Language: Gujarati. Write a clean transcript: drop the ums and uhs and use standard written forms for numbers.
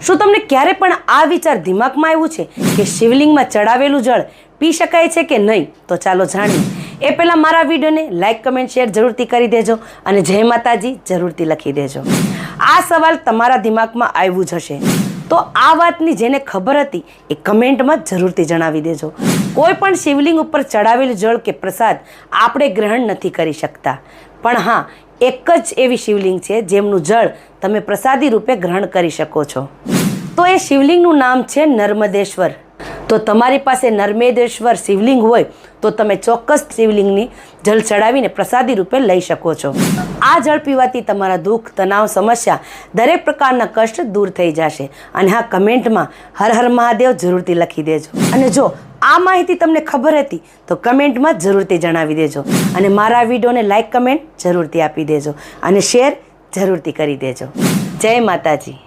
શું તમને ક્યારે પણ આ વિચાર દિમાગમાં આવ્યું છે કે શિવલિંગમાં ચડાવેલું જળ પી શકાય છે કે નહીં? તો ચાલો જાણીએ। એ પહેલાં મારા વિડીયોને લાઇક, કમેન્ટ, શેર જરૂરથી કરી દેજો અને જય માતાજી જરૂરથી લખી દેજો। આ સવાલ તમારા દિમાગમાં આવ્યું જ હશે, તો આ વાતની જેને ખબર હતી એ કમેન્ટમાં જરૂરથી જણાવી દેજો। કોઈ પણ શિવલિંગ ઉપર ચડાવેલું જળ કે પ્રસાદ આપણે ગ્રહણ નથી કરી શકતા, પણ હા, એક જ એવી શિવલિંગ છે જેમનું જળ તમે પ્રસાદી રૂપે ગ્રહણ કરી શકો છો। તો એ શિવલિંગનું નામ છે નર્મદેશ્વર। તો તમારી પાસે નર્મદેશ્વર શિવલિંગ હોય તો તમે ચોક્કસ શિવલિંગની જળ ચડાવીને પ્રસાદી રૂપે લઈ શકો છો। આ જળ પીવાથી તમારા દુઃખ, તણાવ, સમસ્યા, દરેક પ્રકારના કષ્ટ દૂર થઈ જશે। અને હા, કમેન્ટમાં હર હર મહાદેવ જરૂરથી લખી દેજો। અને જો આ માહિતી તમને ખબર હતી તો કમેન્ટમાં જરૂરથી જણાવી દેજો અને મારા વિડીયોને લાઇક, કમેન્ટ જરૂરથી આપી દેજો અને શેર જરૂરથી કરી દેજો। જય માતાજી।